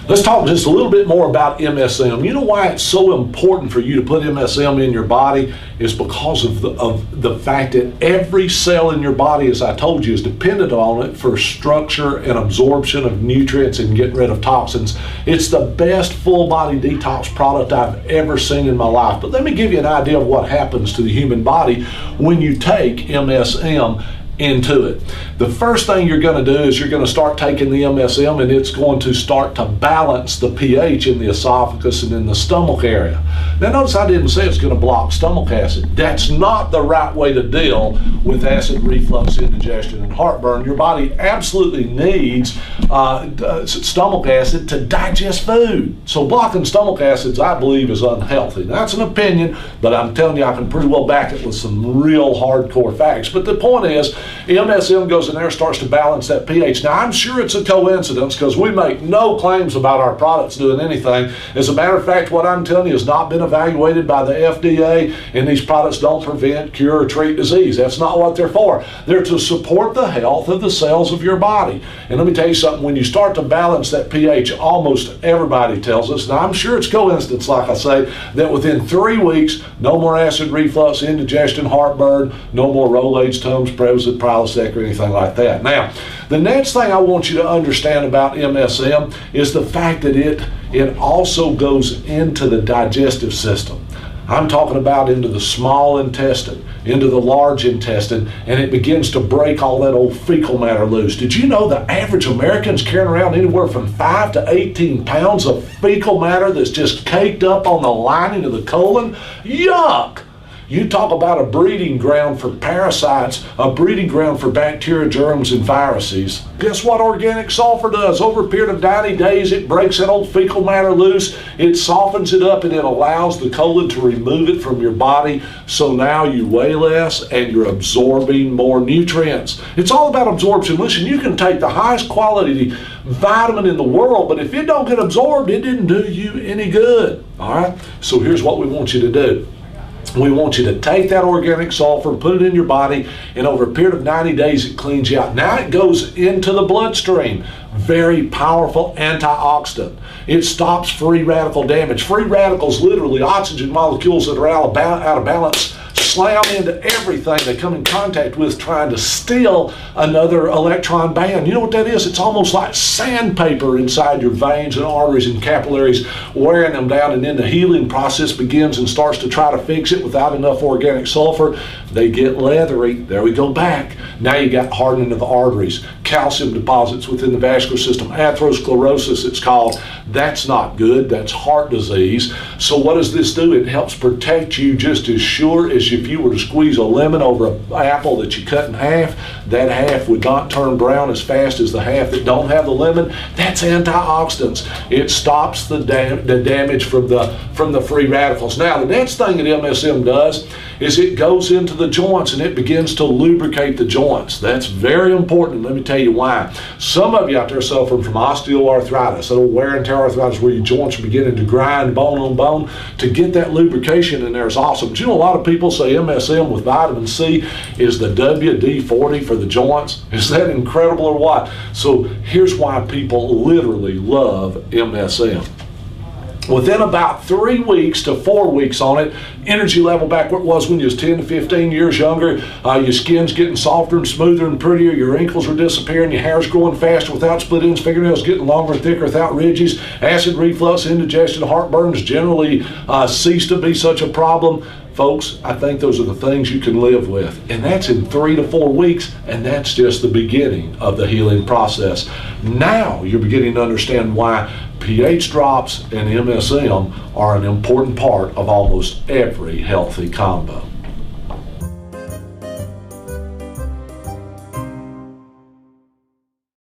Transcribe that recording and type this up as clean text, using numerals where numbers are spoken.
Let's talk just a little bit more about MSM. You know why it's so important for you to put MSM in your body is because of the fact that every cell in your body, as I told you, is dependent on it for structure and absorption of nutrients and getting rid of toxins. It's the best full body detox product I've ever seen in my life. But let me give you an idea of what happens to the human body when you take MSM into it. The first thing you're going to do is you're going to start taking the MSM, and it's going to start to balance the pH in the esophagus and in the stomach area. Now notice I didn't say it's going to block stomach acid. That's not the right way to deal with acid reflux, indigestion, and heartburn. Your body absolutely needs stomach acid to digest food. So blocking stomach acids, I believe, is unhealthy. That's an opinion, but I'm telling you I can pretty well back it with some real hardcore facts. But the point is, MSM goes in there, starts to balance that pH. Now, I'm sure it's a coincidence because we make no claims about our products doing anything. As a matter of fact, what I'm telling you has not been evaluated by the FDA, and these products don't prevent, cure, or treat disease. That's not what they're for. They're to support the health of the cells of your body. And let me tell you something, when you start to balance that pH, almost everybody tells us, now I'm sure it's coincidence, like I say, that within 3 weeks, no more acid reflux, indigestion, heartburn, no more Rolaids, Tums, Prevacid, Prilosec, or anything like that. Now, the next thing I want you to understand about MSM is the fact that it also goes into the digestive system. I'm talking about into the small intestine, into the large intestine, and it begins to break all that old fecal matter loose. Did you know the average American's carrying around anywhere from 5 to 18 pounds of fecal matter that's just caked up on the lining of the colon? Yuck! You talk about a breeding ground for parasites, a breeding ground for bacteria, germs, and viruses. Guess what organic sulfur does? Over a period of 90 days, it breaks that old fecal matter loose, it softens it up, and it allows the colon to remove it from your body, so now you weigh less and you're absorbing more nutrients. It's all about absorption. Listen, you can take the highest quality vitamin in the world, but if it don't get absorbed, it didn't do you any good. All right? So here's what we want you to do. We want you to take that organic sulfur, put it in your body, and over a period of 90 days, it cleans you out. Now it goes into the bloodstream. Very powerful antioxidant. It stops free radical damage. Free radicals, literally oxygen molecules that are out of balance, slam into everything they come in contact with, trying to steal another electron band. You know what that is? It's almost like sandpaper inside your veins and arteries and capillaries, wearing them down, and then the healing process begins and starts to try to fix it without enough organic sulfur. They get leathery. There we go back. Now you got hardening of the arteries, calcium deposits within the vascular system, atherosclerosis it's called. That's not good. That's heart disease. So what does this do? It helps protect you just as sure as if you were to squeeze a lemon over an apple that you cut in half. That half would not turn brown as fast as the half that don't have the lemon. That's antioxidants. It stops the damage from the free radicals. Now, the next thing that MSM does is it goes into the joints and it begins to lubricate the joints. That's very important. Let me tell you why. Some of you out there suffering from osteoarthritis, that old wear and tear arthritis where your joints are beginning to grind bone on bone. To get that lubrication in there is awesome. But you know, a lot of people say MSM with vitamin C is the WD-40 for the joints. Is that incredible or what? So here's why people literally love MSM. Within about 3 weeks to 4 weeks on it, energy level back where it was when you was 10 to 15 years younger, your skin's getting softer and smoother and prettier, your wrinkles are disappearing, your hair's growing faster without split ends, fingernails getting longer and thicker without ridges, acid reflux, indigestion, heartburns generally cease to be such a problem. Folks, I think those are the things you can live with. And that's in 3 to 4 weeks, and that's just the beginning of the healing process. Now you're beginning to understand why pH drops and MSM are an important part of almost every healthy combo.